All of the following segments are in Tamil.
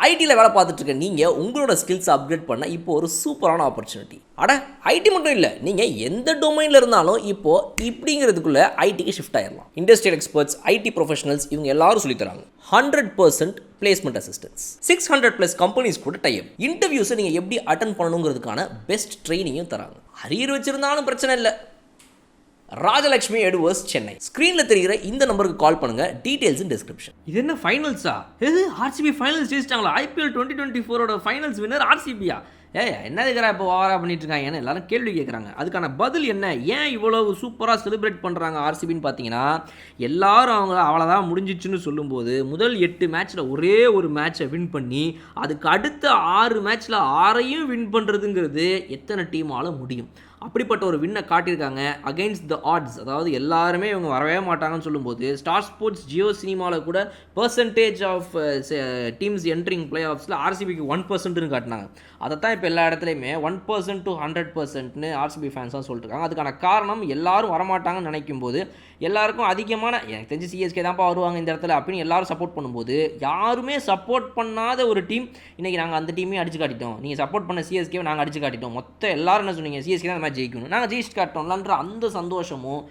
ஐடியில் வேலை பார்த்துட்டு இருக்க நீங்கள் உங்களோட ஸ்கில்ஸ் அப்கிரேட் பண்ண இப்போ ஒரு சூப்பரான ஆப்பர்ச்சுனிட்டி. ஐடி மட்டும் இல்லை, நீங்கள் எந்த டொமைனில் இருந்தாலும் இப்போது இப்படிங்கிறதுக்குள்ளே ஐடிக்கு ஷிஃப்ட் ஆயிடலாம். இண்டஸ்ட்ரியல் எக்ஸ்பர்ட்ஸ், ஐடி ப்ரொஃபஷனல்ஸ் இவங்க எல்லாரும் சொல்லித்தராங்க. 100% பிளேஸ்மெண்ட் அசிஸ்டன்ஸ், 600+ கம்பெனிஸ் கூட டைப். இன்டர்வியூஸை நீங்கள் எப்படி அட்டன் பண்ணணுங்கிறதுக்கான பெஸ்ட் ட்ரைனிங்கும் தராங்க. அரியர் வச்சிருந்தாலும் பிரச்சனை இல்லை. ராஜலட்சுமி எடுவர்ஸ், சென்னை. ஸ்க்ரீனில் தெரிகிற இந்த நம்பருக்கு கால் பண்ணுங்கள். Details in description. இது என்ன ஃபைனல்ஸா? இது ஆர்சிபி ஃபைனல்ஸ் ஜெயிச்சிட்டாங்களா? ஐபிஎல் 2024 ஃபைனல்ஸ் வின்னர் ஆர்சிபியா? என்ன இருக்கிறா இப்போ ஓவரா பண்ணிட்டு இருக்காங்கன்னு எல்லாரும் கேள்வி கேட்குறாங்க. அதுக்கான பதில் என்ன? ஏன் இவ்வளவு சூப்பராக செலிப்ரேட் பண்ணுறாங்க ஆர்சிபின்னு பார்த்தீங்கன்னா, எல்லாரும் அவங்க அவ்வளோதான் முடிஞ்சிச்சுன்னு சொல்லும்போது முதல் 8 மேட்ச்சில் ஒரே ஒரு மேட்சை வின் பண்ணி அதுக்கு அடுத்த 6 மேட்ச்சில் 6ஐயும் வின் பண்ணுறதுங்கிறது எத்தனை டீமால் முடியும்? அப்படிப்பட்ட ஒரு வின்னை காட்டியிருக்காங்க அகெயின்ஸ்ட் த ஆட்ஸ். அதாவது எல்லாருமே இவங்க வரவே மாட்டாங்கன்னு சொல்லும்போது ஸ்டார் ஸ்போர்ட்ஸ், ஜியோ சினிமாவில் கூட பர்சன்டேஜ் ஆஃப் டீம்ஸ் என்ட்ரிங் பிளே ஆஃப்ஸில் ஆர்சிபிக்கு 1%ன்னு காட்டினாங்க. அதைத்தான் இப்போ எல்லா இடத்துலையுமே 1% to 100%ன்னு ஆர்சிபி ஃபேன்ஸ் தான் சொல்லிட்டு இருக்காங்க. அதுக்கான காரணம் எல்லாரும் வரமாட்டாங்கன்னு நினைக்கும் போது எல்லாருக்கும் அதிகமான, எனக்கு தெரிஞ்சு சிஎஸ்கே தான்ப்பா வருவாங்க இந்த இடத்துல அப்படின்னு எல்லாரும் சப்போர்ட் பண்ணும்போது, யாருமே சப்போர்ட் பண்ணாத ஒரு டீம் இன்றைக்கி நாங்கள் அந்த டீமே அடிச்சு காட்டிட்டோம், நீங்கள் சப்போர்ட் பண்ண சிஎஸ்கேவை நாங்கள் அடிச்சு காட்டிட்டோம், மொத்தம் எல்லாரும் என்ன சொன்னீங்க, சிஎஸ்கே தான் மேட்ச் ஜெயிக்கணும், நாங்கள் ஜெயிச்சு காட்டோம்லன்ற அந்த சந்தோஷமும்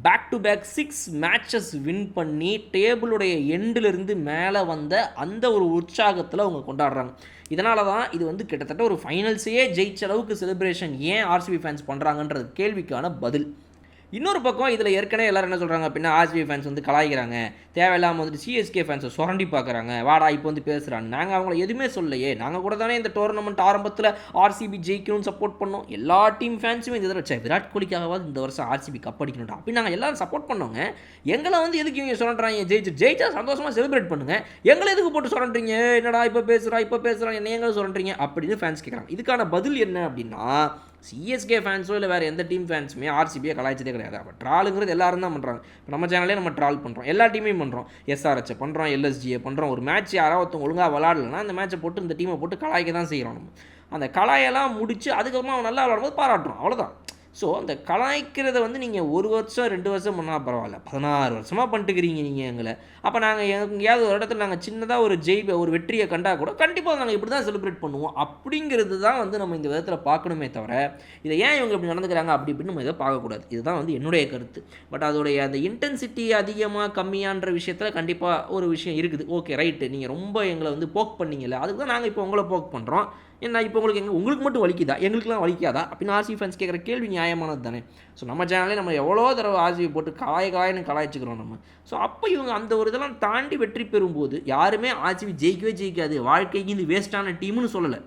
back to back 6 matches win பண்ணி டேபிளுடைய எண்டிலிருந்து மேலே வந்த அந்த ஒரு உற்சாகத்தில் அவங்க கொண்டாடுறாங்க. இதனால தான் இது வந்து கிட்டத்தட்ட ஒரு ஃபைனல்ஸையே ஜெயிச்ச அளவுக்கு செலிப்ரேஷன் ஏன் ஆர்சிபி ஃபேன்ஸ் பண்ணுறாங்கன்றது கேள்விக்கான பதில். இன்னொரு பக்கம் இதில் ஏற்கனவே எல்லோரும் என்ன சொல்கிறாங்க அப்படின்னா, ஆர்சிபி ஃபேன்ஸ் வந்து கலாய்க்கிறாங்க, தேவையில்லாமல் வந்துட்டு சிஎஸ்கே ஃபேன்ஸை சுரண்டி பார்க்குறாங்க, வாடா இப்போ வந்து பேசுகிறாங்க. நாங்கள் அவங்கள எதுவுமே சொல்லலையே, நாங்கள் கூட தானே இந்த டோர்னமெண்ட் ஆரம்பத்தில் ஆர்சிபி ஜெயிக்கணும்னு சப்போர்ட் பண்ணோம். எல்லா டீம் ஃபேன்ஸுமே இந்த தடவை விராட் கோலிக்காகவாது இந்த வருஷம் ஆர்சிபி கப் அடிக்கணும்டா அப்படின்னு நாங்கள் எல்லாரும் சப்போர்ட் பண்ணோங்க. எங்களை வந்து எதுக்கு இவங்க சொல்கிறாங்க, ஜெயிச்சா சந்தோஷமாக செலிப்ரேட் பண்ணுங்கள், எங்களை எதுக்கு போட்டு சொல்கிறீங்க, என்னடா இப்போ பேசுகிறான் என்ன எங்களை சொல்கிறீங்க அப்படின்னு ஃபேன்ஸ் கேட்குறாங்க. இதுக்கான பதில் என்ன அப்படின்னா, சிஎஸ்கே ஃபேன்ஸோ இல்லை வேறு எந்த டீம் ஃபேன்ஸுமே ஆர்சிபியை கலாய்ச்சதே கிடையாது. அப்போ ட்ராலுங்கிறது எல்லாரும் தான் பண்ணுறாங்க. இப்போ நம்ம சேனலே நம்ம ட்ரால் பண்ணுறோம், எல்லா டீமையும் பண்ணுறோம், எஸ்ஆர்ஹெச்சை பண்ணுறோம், எல்எஸ்ஜியை பண்ணுறோம். ஒரு மேட்ச் யாராவது ஒழுங்காக விளாடலன்னா அந்த மேட்சை போட்டு இந்த டீமை போட்டு கலாய்க்க தான் செய்கிறோம். நம்ம அந்த கலாயெல்லாம் முடித்து அதுக்கப்புறமா அவன் நல்லா விளாடும்போது பாராட்டுறோம், அவ்வளோதான். ஸோ அந்த கலாய்க்கிறத வந்து நீங்கள் 1 வருஷம் 2 வருஷம் பண்ணால் பரவாயில்ல, 16 வருஷமாக பண்ணிட்டுக்கிறீங்க நீங்கள் எங்களை. அப்போ நாங்கள் எங்கேயாவது ஒரு இடத்துல நாங்கள் சின்னதாக ஒரு வெற்றியை கண்டா கூட கண்டிப்பாக நாங்கள் இப்படி தான் செலிப்ரேட் பண்ணுவோம். அப்படிங்கிறது தான் வந்து நம்ம இந்த விதத்தில் பார்க்கணுமே தவிர, இதை ஏன் இவங்க இப்படி நடந்துக்கிறாங்க அப்படி இப்படின்னு நம்ம இதை பார்க்கக்கூடாது. இதுதான் வந்து என்னுடைய கருத்து. பட் அதோடைய அந்த இன்டென்சிட்டி அதிகமாக கம்மியான்ற விஷயத்தில் கண்டிப்பாக ஒரு விஷயம் இருக்குது. ஓகே ரைட்டு, நீங்கள் ரொம்ப எங்களை வந்து போக் பண்ணீங்கல்ல, அதுக்கு தான் நாங்கள் இப்போ உங்களை போக் பண்ணுறோம். என்ன இப்போ உங்களுக்கு மட்டும் வலிக்குதா, எங்களுக்குலாம் வலிக்காதா அப்படின்னு ஆர்சிபி ஃபேன்ஸ் கேட்குற கேள்வி நியாயமானது தானே. ஸோ நம்ம சேனலே நம்ம எவ்வளோ தடவை ஆர்சிபி போட்டு காயன்னு கலாய்ச்சிக்கிறோம் நம்ம. ஸோ அப்போ இவங்க அந்த ஒரு இதெல்லாம் தாண்டி வெற்றி பெறும்போது யாருமே ஆர்சிபி ஜெயிக்கவே ஜெயிக்காது, வாழ்க்கைக்கு இது வேஸ்ட்டான டீம்னு சொல்லலை.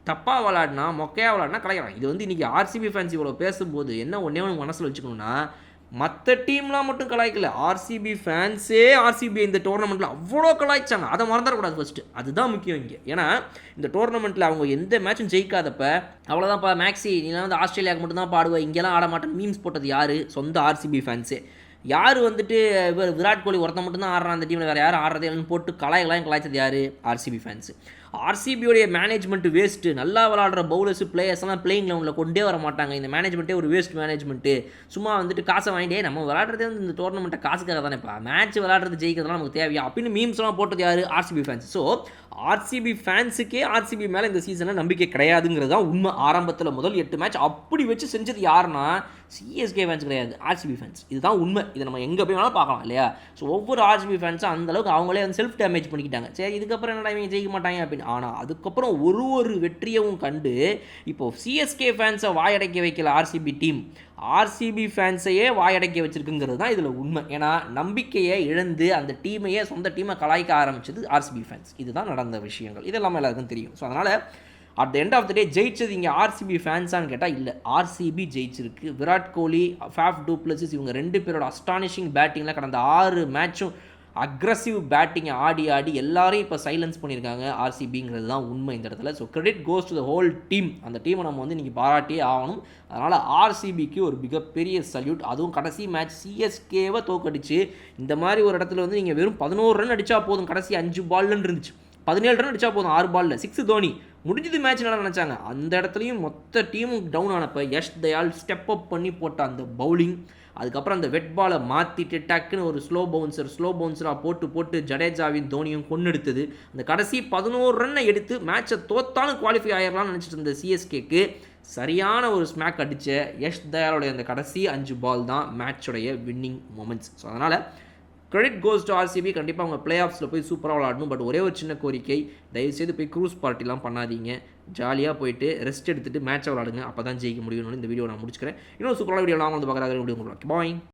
தப்பாக விளாடினா, மொக்கையாக விளாடினா கலைக்கிறாங்க. இது வந்து இன்றைக்கி ஆர்சிபி ஃபேன்ஸ் இவ்வளோ பேசும்போது என்ன ஒன்றே ஒன்று மனசில் வச்சுக்கணுன்னா, மற்ற டீம்லாம் மட்டும் கலாய்க்கல, ஆர்சிபி ஃபேன்ஸே ஆர்சிபி இந்த டோர்னமெண்ட்டில் அவ்வளோ கலாய்ச்சாங்க. அதை மறந்துடக்கூடாது ஃபஸ்ட்டு, அதுதான் முக்கியம் இங்கே. ஏன்னா இந்த டோர்னமெண்ட்டில் அவங்க எந்த மேட்சும் ஜெயிக்காதப்ப அவ்வளோதான்ப்பா மேக்ஸி நீலாம் வந்து ஆஸ்திரேலியாவுக்கு மட்டும்தான் பாடுவேன், இங்கெல்லாம் ஆட மாட்டேன் மீம்ஸ் போட்டது யார்? சொந்த ஆர்சிபி ஃபேன்ஸே. யார் வந்துட்டு விராட் கோலி ஒருத்த மட்டும்தான் ஆடுறான் அந்த டீமில், வேறு யாரும் ஆடுறதே இல்லைன்னு போட்டு கலாய்ச்சது யார்? RCB fans. ஆர்சிபியோடைய மேனேஜ்மெண்ட்டு வேஸ்ட்டு, நல்லா விளாடுற பவுலர்ஸு பிளேயர்ஸ்லாம் பிளேயிங் லெவனில் கொண்டே வர மாட்டாங்க. இந்த மேனேஜ்மெண்ட்டே ஒரு வேஸ்ட் மேனேஜ்மெண்ட்டு. சும்மா வந்துட்டு காசை வாங்கிட்டே நம்ம விளாட்றதே வந்து இந்த டோர்னமெண்ட்டை காசுக்காக தானேப்பா, மேட்ச் விளாட்றது ஜெயிக்கிறதுலாம் நமக்கு தேவையா அப்படின்னு மீம்ஸ்லாம் போட்டது யார்? RCB fans. ஸோ ஆர்சிபி ஃபேன்ஸுக்கே ஆர்சிபி மேலே இந்த சீசனில் நம்பிக்கை கிடையாதுங்கிறது தான் உண்மை. ஆரம்பத்தில் முதல் 8 மேட்ச் அப்படி வச்சு செஞ்சது யாருன்னா சிஎஸ்கே ஃபேன்ஸ் கிடையாது, ஆர்சிபி ஃபேன்ஸ். இதுதான் உண்மை. இதை நம்ம எங்கே போய் வேணாலும் பார்க்கலாம் இல்லையா. ஸோ ஒவ்வொரு ஆர்சிபி ஃபேன்ஸும் அந்தளவுக்கு அவங்களே வந்து செல்ஃப் டேமேஜ் பண்ணிக்கிட்டாங்க. சரி இதுக்கப்புறம் என்னடா இவங்க ஜெயிக்க மாட்டாங்க அப்படின்னு. ஆனால் அதுக்கப்புறம் ஒரு வெற்றியவும் கண்டு இப்போது சிஎஸ்கே ஃபேன்ஸை வாயடைக்க வைக்கல ஆர்சிபி டீம், ஆர்சிபி ஃபேன்ஸையே வாயடைக்க வச்சிருக்குங்கிறது தான் இதில் உண்மை. ஏன்னா நம்பிக்கையை இழந்து அந்த டீமையே சொந்த டீமை கலாய்க்க ஆரம்பிச்சது ஆர்சிபி ஃபேன்ஸ். இதுதான் நடந்த விஷயங்கள், இதெல்லாம் எல்லாருக்கும் தெரியும். ஸோ அதனால் at the end of the day ஜெயிச்சது இங்கே ஆர்சிபி ஃபேன்ஸான்னு கேட்டால் இல்லை, ஆர்சிபி ஜெயிச்சிருக்கு. Virat Kohli, Faf du Plessis இவங்க 2 பேரோட அஸ்டானிஷிங் பேட்டிங்கில் கடந்த 6 மேட்சும் அக்ரஸிவ் பேட்டிங்கை ஆடி எல்லாரையும் இப்போ சைலன்ஸ் பண்ணியிருக்காங்க ஆர்சிபிங்கிறது தான் உண்மை இந்த இடத்துல. So credit goes to the whole team. அந்த டீமை நம்ம வந்து இன்றைக்கி பாராட்டியே ஆகணும். அதனால் ஆர்சிபிக்கு ஒரு மிகப்பெரிய சல்யூட். அதுவும் கடைசி மேட்ச் சிஎஸ்கேவை தோக்கடிச்சு இந்த மாதிரி ஒரு இடத்துல வந்து நீங்கள் வெறும் 11 ரன் அடித்தா போதும், கடைசி 5 பால்னு இருந்துச்சு, 17 ரன் அடித்தா போதும் 6 பாலில் 6 தோனி முடிஞ்சது மேட்ச் நல்லா நினச்சாங்க. அந்த இடத்துலையும் மொத்த டீமும் டவுன் ஆனப்போ யஷ் தயால் ஸ்டெப் அப் பண்ணி போட்ட அந்த பவுலிங், அதுக்கப்புறம் அந்த வெட் பாலை மாற்றிட்டு டக்குன்னு ஒரு ஸ்லோ பவுன்சராக போட்டு ஜடேஜாவின் தோனியும் கொன்னெடுத்தது. அந்த கடைசி 11 ரன்னை எடுத்து மேட்சை தோத்தாலும் குவாலிஃபை ஆயிடலாம்னு நினச்சிட்டு இருந்த சிஎஸ்கேக்கு சரியான ஒரு ஸ்மாக் அடித்த யஷ் தயாலோடைய அந்த கடைசி 5 பால் தான் மேட்சோடைய வின்னிங் மொமெண்ட்ஸ். ஸோ அதனால் கிரெடிட் கோஸ் டு ஆர்சிபி. கண்டிப்பாக அவங்க பிளே ஆஃப்ஸில் போய் சூப்பராக விளாடணும். பட் ஒரே ஒரு சின்ன கோரிக்கை, தயவுசெய்து போய் க்ரூஸ் பார்ட்டிலாம் பண்ணாதீங்க. ஜாலியாக போயிட்டு ரெஸ்ட் எடுத்துகிட்டு மேட்சை விளாடுங்க. அப்போ தான் ஜெயிக்க முடியும்னு இந்த வீடியோ நான் முடிச்சுக்கிறேன். இன்னொரு சூப்பரான வீடியோ நான் வந்து பார்க்குறாங்க. பாய்.